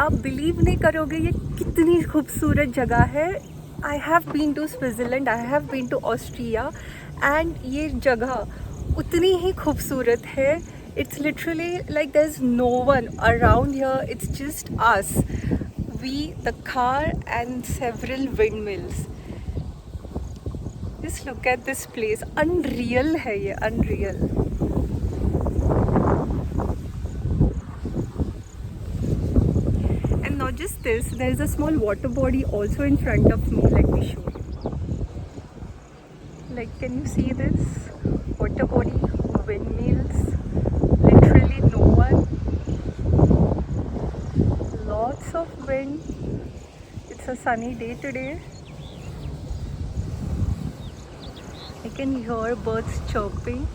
आप बिलीव नहीं करोगे ये कितनी खूबसूरत जगह है। I have been to Switzerland, I have been to Austria and ये जगह उतनी ही खूबसूरत है। It's literally like there is no one around here, it's just us, we the car and several wind mills. Just look at this place, unreal है ये, unreal. Not just this, there is a small water body also in front of me. Let me show you. Like, can you see this water body, windmills, literally no one, lots of wind. It's a sunny day today. I can hear birds chirping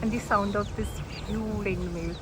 and the sound of this huge windmill.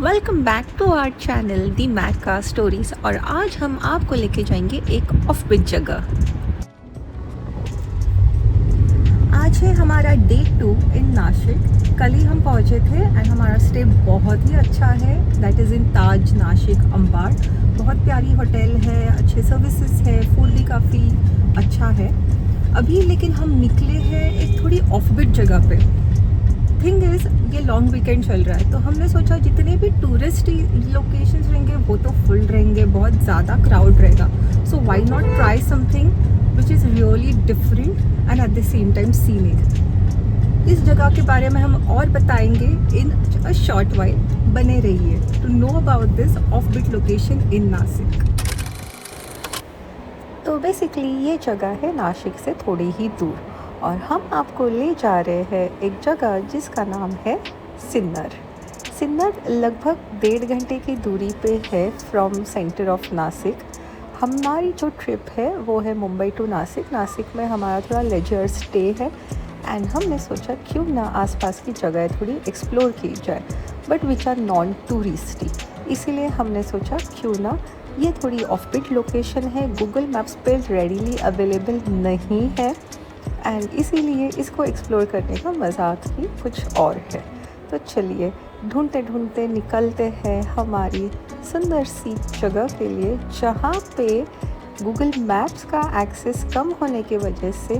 Welcome back to our channel the मैका stories. और आज हम आपको लेके जाएंगे एक offbeat जगह। आज है हमारा डे 2 इन नासिक। कल ही हम पहुंचे थे एंड हमारा स्टे बहुत ही अच्छा है। दैट इज़ इन ताज नासिक अंबार। बहुत प्यारी होटल है, अच्छे सर्विसेज है, फूड भी काफ़ी अच्छा है। अभी लेकिन हम निकले हैं एक थोड़ी ऑफबीट जगह पे। थिंग इज़ ये लॉन्ग वीकेंड चल रहा है तो हमने सोचा जितने भी टूरिस्ट लोकेशंस रहेंगे वो तो फुल रहेंगे, बहुत ज़्यादा क्राउड रहेगा। So why not try something which is really different and at the same time scenic. इस जगह के बारे में हम और बताएंगे इन अ शॉर्ट वाइल। बने रहिए to know about this offbeat location in Nashik. तो बेसिकली ये जगह है नासिक से थोड़ी ही दूर और हम आपको ले जा रहे हैं एक जगह जिसका नाम है सिन्नर। सिन्नर लगभग 1.5 घंटे की दूरी पे है फ्रॉम सेंटर ऑफ नासिक। हमारी जो ट्रिप है वो है मुंबई टू नासिक। नासिक में हमारा थोड़ा लेजर स्टे है एंड हमने सोचा क्यों ना आसपास की जगह थोड़ी एक्सप्लोर की जाए but which are non touristy. इसीलिए हमने सोचा क्यों ना, ये थोड़ी ऑफबीट लोकेशन है, गूगल मैप्स पे रेडीली अवेलेबल नहीं है एंड इसीलिए इसको एक्सप्लोर करने का मज़ाक ही कुछ और है। तो चलिए ढूंढते ढूंढते निकलते हैं हमारी सुंदर सी जगह के लिए, जहाँ पे गूगल मैप्स का एक्सेस कम होने की वजह से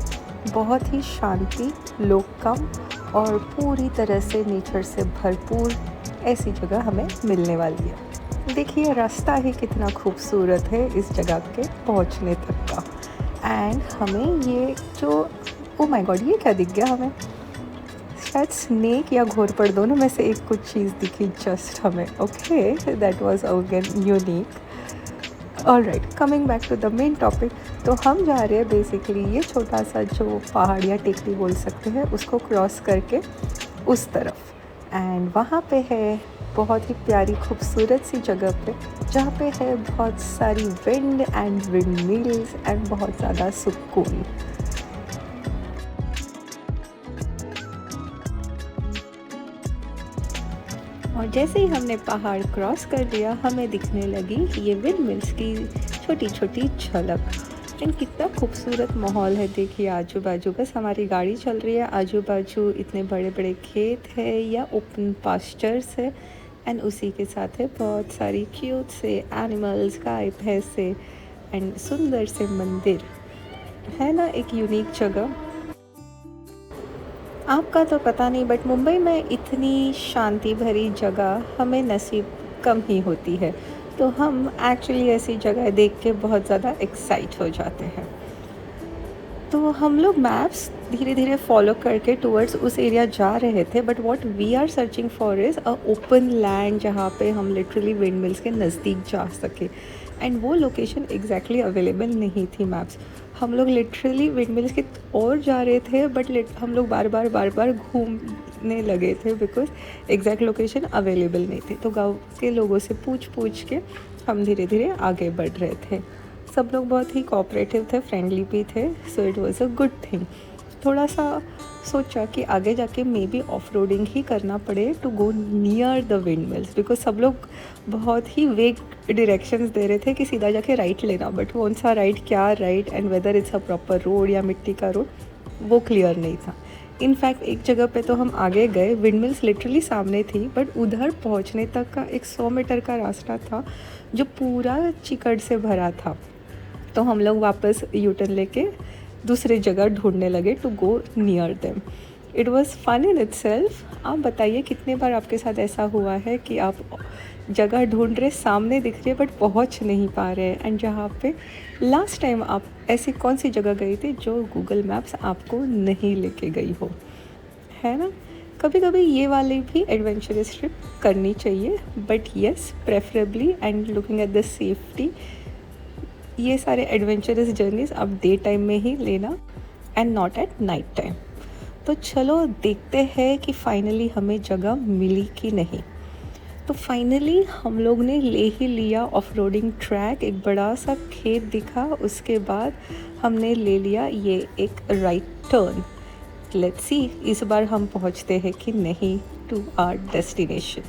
बहुत ही शांति, लोग कम और पूरी तरह से नेचर से भरपूर ऐसी जगह हमें मिलने वाली है। देखिए रास्ता ही कितना खूबसूरत है इस जगह के पहुँचने तक का। एंड हमें ये जो ओ माय गॉड, ये क्या दिख गया हमें? शायद स्नेक या घोरपड़ दोनों में से एक कुछ चीज़ दिखी जस्ट हमें। Okay, that was again unique. Alright, coming back to the main topic. तो हम जा रहे हैं बेसिकली ये छोटा सा जो पहाड़ या टेकरी बोल सकते हैं उसको क्रॉस करके उस तरफ। एंड वहाँ पे है बहुत ही प्यारी खूबसूरत सी जगह पे जहाँ पे है बहुत सारी wind and wind mills and बहुत ज़्यादा सुकून। और जैसे ही हमने पहाड़ क्रॉस कर लिया हमें दिखने लगी ये विंड मिल्स की छोटी छोटी झलक। एंड कितना खूबसूरत माहौल है, देखिए आजू बाजू, बस हमारी गाड़ी चल रही है, आजू बाजू इतने बड़े बड़े खेत है या ओपन पास्चर्स है एंड उसी के साथ है बहुत सारी क्यूट से एनिमल्स, गाय भैंसे एंड सुंदर से मंदिर। है ना एक यूनिक जगह। आपका तो पता नहीं बट मुंबई में इतनी शांति भरी जगह हमें नसीब कम ही होती है। तो हम एक्चुअली ऐसी जगह देख के बहुत ज़्यादा एक्साइट हो जाते हैं। तो हम लोग मैप्स धीरे धीरे फॉलो करके टूवर्ड्स उस एरिया जा रहे थे but what we are searching for is a open land जहाँ पे हम लिटरली विंड मिल्स के नज़दीक जा सके एंड वो लोकेशन एग्जैक्टली अवेलेबल नहीं थी मैप्स। हम लोग लिटरली विंडमिल्स की ओर जा रहे थे, बट हम लोग बार बार घूमने लगे थे बिकॉज एग्जैक्ट लोकेशन अवेलेबल नहीं थी। तो गांव के लोगों से पूछ के हम धीरे धीरे आगे बढ़ रहे थे। सब लोग बहुत ही कोऑपरेटिव थे, फ्रेंडली भी थे, so it was a good thing. थोड़ा सा सोचा कि आगे जाके मे बी ऑफ रोडिंग ही करना पड़े to go near the wind mills, because सब लोग बहुत ही वेग डायरेक्शंस दे रहे थे कि सीधा जाके राइट लेना, बट कौन सा राइट, क्या right, and whether it's a proper road या मिट्टी का रोड, वो क्लियर नहीं था। इनफैक्ट एक जगह पे तो हम आगे गए, विंड मिल्स लिटरली सामने थी, बट उधर पहुंचने तक का एक 100 मीटर का रास्ता था जो पूरा चिकड़ से भरा था। तो हम लोग वापस यू टर्न लेके दूसरी जगह ढूंढने लगे to go near them. It was fun in itself. आप बताइए कितने बार आपके साथ ऐसा हुआ है कि आप जगह ढूंढ रहे, सामने दिख रही है बट पहुंच नहीं पा रहे, एंड जहाँ पे लास्ट टाइम आप ऐसी कौन सी जगह गई थी जो गूगल मैप्स आपको नहीं लेके गई हो, है ना। कभी कभी ये वाली भी एडवेंचरस ट्रिप करनी चाहिए, but yes preferably and looking at the safety, ये सारे एडवेंचरस जर्नीज़ आप डे टाइम में ही लेना and not at night time. तो चलो देखते हैं कि फाइनली हमें जगह मिली कि नहीं। तो फाइनली हम लोग ने ले ही लिया ऑफ रोडिंग ट्रैक, एक बड़ा सा खेत दिखा, उसके बाद हमने ले लिया ये एक राइट टर्न। लेट्स सी इस बार हम पहुंचते हैं कि नहीं टू आवर डेस्टिनेशन।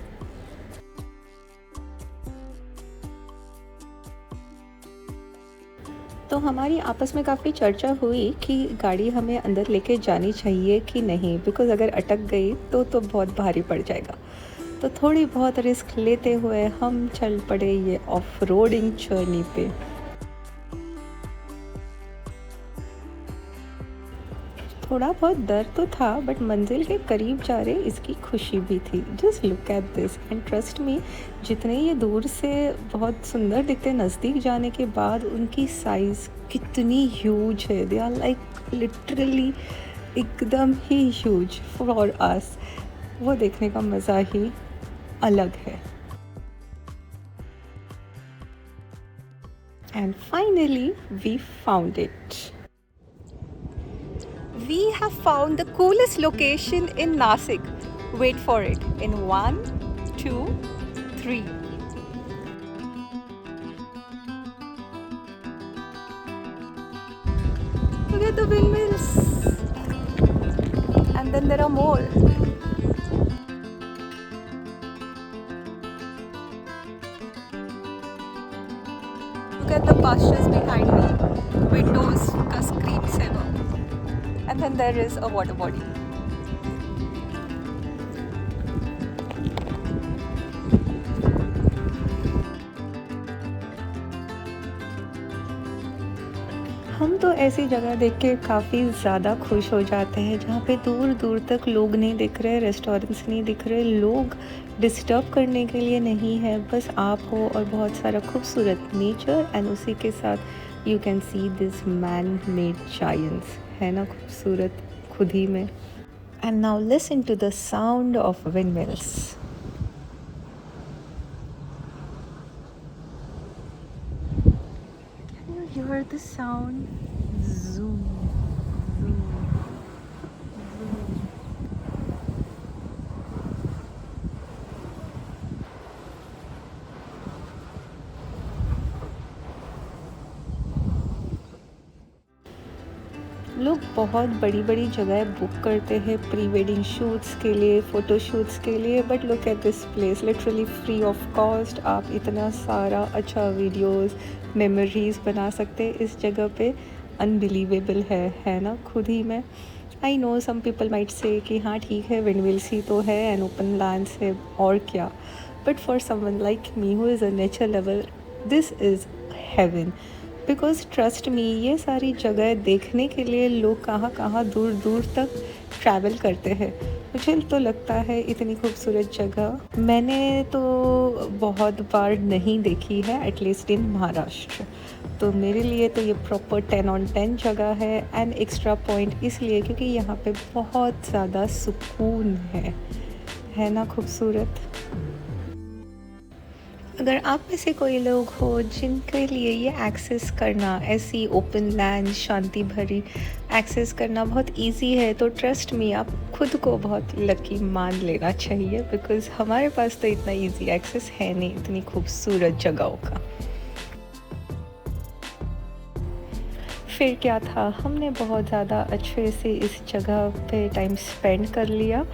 तो हमारी आपस में काफ़ी चर्चा हुई कि गाड़ी हमें अंदर लेके जानी चाहिए कि नहीं, बिकॉज़ अगर अटक गई तो बहुत भारी पड़ जाएगा। तो थोड़ी बहुत रिस्क लेते हुए हम चल पड़े ये ऑफ रोडिंग जर्नी पे। थोड़ा बहुत डर तो था, बट मंजिल के करीब जा रहे इसकी खुशी भी थी। Just look at this and trust me, जितने ये दूर से बहुत सुंदर दिखते, नज़दीक जाने के बाद उनकी साइज़ कितनी ह्यूज है। दे आर लाइक लिटरली एकदम ही ह्यूज फॉर अस। वो देखने का मज़ा ही अलग है। And finally we found it. We have found the coolest location in Nasik. Wait for it. In 1, 2, 3. Look at the windmills. And then there are more. Look at the pastures behind me. Windows ka screen saver. And then there is a water body. हम तो ऐसी जगह देख के काफ़ी ज़्यादा खुश हो जाते हैं जहाँ पे दूर दूर तक लोग नहीं दिख रहे, रेस्टोरेंट्स नहीं दिख रहे, लोग डिस्टर्ब करने के लिए नहीं है, बस आप हो और बहुत सारा खूबसूरत नेचर, एंड उसी के साथ you can see this man made giants, है ना खूबसूरत खुद ही में। And now listen to the sound of windmills. You heard the sound? Zoom, zoom, zoom. लोग बहुत बड़ी बड़ी जगह बुक करते हैं प्री वेडिंग शूट्स के लिए, फ़ोटो शूट्स के लिए, but look at this place, literally free of cost आप इतना सारा अच्छा वीडियोस, मेमोरीज़ बना सकते इस जगह पे। अनबिलीवेबल है ना खुद ही में। I know some people might say कि हाँ ठीक है विंडमिल्स ही तो है एंड ओपन लैंड्स है और क्या, but for someone like me who is a nature lover, this is haven. Because trust me, ये सारी जगह देखने के लिए लोग कहाँ कहाँ दूर दूर तक ट्रैवल करते हैं। मुझे तो लगता है इतनी खूबसूरत जगह मैंने तो बहुत बार नहीं देखी है, एटलीस्ट इन महाराष्ट्र। तो मेरे लिए तो ये प्रॉपर 10 on 10 जगह है, एंड एक्स्ट्रा पॉइंट इसलिए क्योंकि यहाँ पे बहुत ज़्यादा सुकून है ना खूबसूरत। अगर आप में से कोई लोग हो जिनके लिए ये एक्सेस करना, ऐसी ओपन लैंड शांति भरी एक्सेस करना बहुत इजी है, तो ट्रस्ट मी, आप खुद को बहुत लकी मान लेना चाहिए, बिकॉज़ हमारे पास तो इतना इजी एक्सेस है नहीं इतनी खूबसूरत जगहों का। फिर क्या था, हमने बहुत ज़्यादा अच्छे से इस जगह पे टाइम स्पेंड कर लिया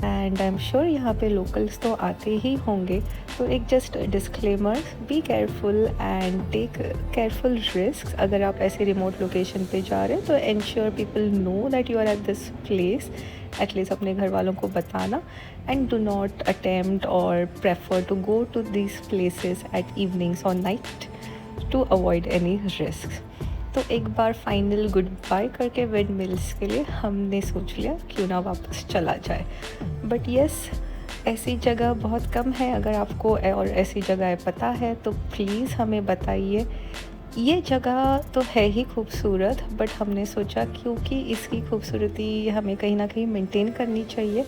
एंड आई एम श्योर यहाँ पे लोकल्स तो आते ही होंगे। तो एक just disclaimer, be careful and take careful risk. अगर आप ऐसे रिमोट लोकेशन पे जा रहे हैं तो ensure people know that you are at this place, at least अपने घर वालों को बताना, and do not attempt or prefer to go to this places at evenings or night to avoid any risk. तो एक बार फाइनल गुड बाय करके windmills के लिए हमने सोच लिया क्यों ना वापस चला जाए। बट येस, ऐसी जगह बहुत कम है। अगर आपको और ऐसी जगह पता है तो प्लीज़ हमें बताइए। ये जगह तो है ही खूबसूरत, बट हमने सोचा क्योंकि इसकी खूबसूरती हमें कहीं ना कहीं मेंटेन करनी चाहिए,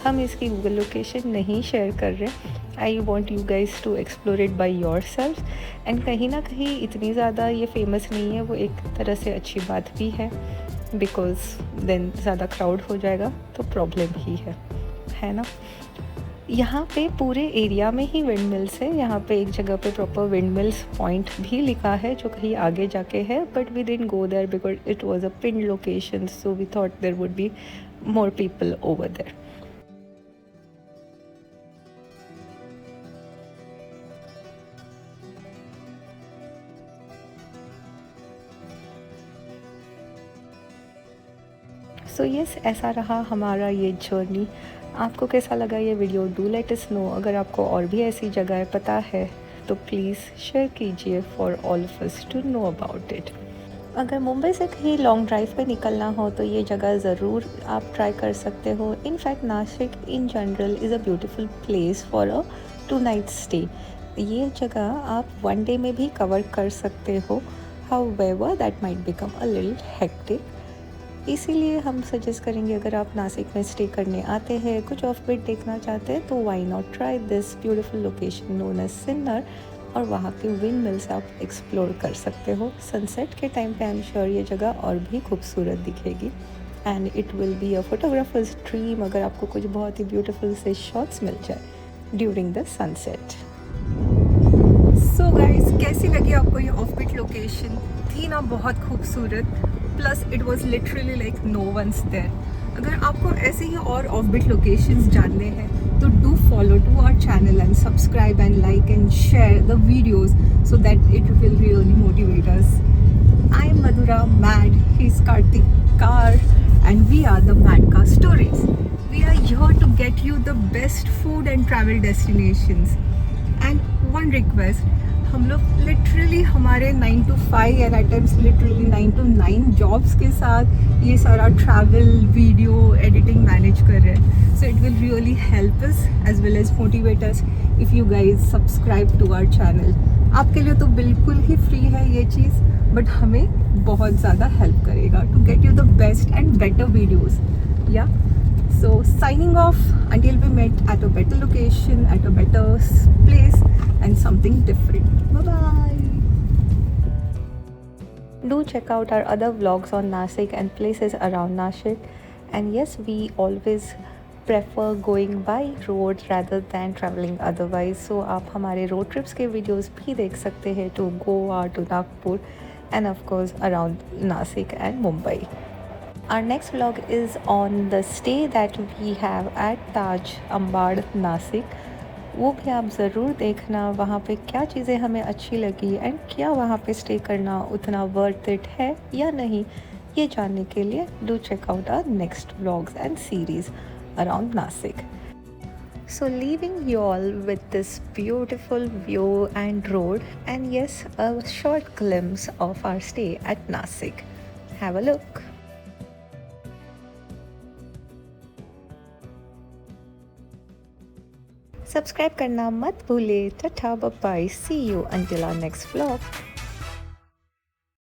हम इसकी गूगल लोकेशन नहीं शेयर कर रहे। I want you guys to explore it by yourself, and कहीं ना कहीं इतनी ज़्यादा ये फेमस नहीं है, वो एक तरह से अच्छी बात भी है, बिकॉज देन ज़्यादा क्राउड हो जाएगा तो प्रॉब्लम ही है ना। यहाँ पे पूरे एरिया में ही विंड मिल्स है। यहाँ पे एक जगह पे प्रॉपर विंड मिल्स पॉइंट भी लिखा है जो कहीं आगे जाके है, but we didn't go there because it was a pin location, so we thought there would be more people over there. So yes, ऐसा रहा हमारा ये जर्नी। आपको कैसा लगा ये video? Do let us know. अगर आपको और भी ऐसी जगह पता है तो प्लीज़ शेयर कीजिए for all of us to know about it. अगर मुंबई से कहीं लॉन्ग ड्राइव पे निकलना हो तो ये जगह ज़रूर आप ट्राई कर सकते हो। In fact Nashik in general is a beautiful place for a 2 night stay. ये जगह आप 1 डे में भी कवर कर सकते हो। However that might become a little hectic, इसीलिए हम सजेस्ट करेंगे अगर आप नासिक में स्टे करने आते हैं, कुछ ऑफ बीट देखना चाहते हैं, तो why not try this beautiful location known as Sinnar, और वहाँ के विंड मिल्स आप एक्सप्लोर कर सकते हो। सनसेट के टाइम पे आई एम श्योर ये जगह और भी खूबसूरत दिखेगी, and it will be a photographers dream अगर आपको कुछ बहुत ही ब्यूटीफुल से शॉट्स मिल जाए during the sunset. So guys, कैसी लगी आपको ये ऑफ बीट लोकेशन? थी ना बहुत खूबसूरत, plus it was literally like no one's there. अगर आपको ऐसे ही और ऑफ बीट लोकेशंस जानने हैं तो do follow to our channel and subscribe and like and share the videos so that it will really motivate us. I am Madhura Mad, he is Kartik Car, and we are the Mad Car Stories. We are here to get you the best food and travel destinations. And one request, हम लोग literally हमारे 9 to 5 and at times literally 9 to 9 jobs के साथ ये सारा travel video editing manage कर रहे हैं। So it will really help us as well as motivate us if you guys subscribe to our channel. आपके लिए तो बिल्कुल ही फ्री है ये चीज़, बट हमें बहुत ज़्यादा हेल्प करेगा to get you the best and better videos. या so signing off until we met at a better location, at a better place and something different. Bye bye. Do check out our other vlogs on Nashik and places around Nashik, and yes, we always prefer going by road rather than traveling otherwise, so आप हमारे road trips के videos भी देख सकते हैं to Goa, to Nagpur and of course around Nashik and Mumbai. Our next vlog is on the stay that we have at Taj Ambad Nashik. वो भी आप ज़रूर देखना, वहाँ पे क्या चीज़ें हमें अच्छी लगी एंड क्या वहाँ पे स्टे करना उतना वर्थ इट है या नहीं, ये जानने के लिए do check out our next vlogs and series around Nashik. So leaving you all with this beautiful view and road, and yes, a short glimpse of our stay at Nashik. Have a look. Subscribe करना मत भूले. Tata, bye bye, see you until our next vlog.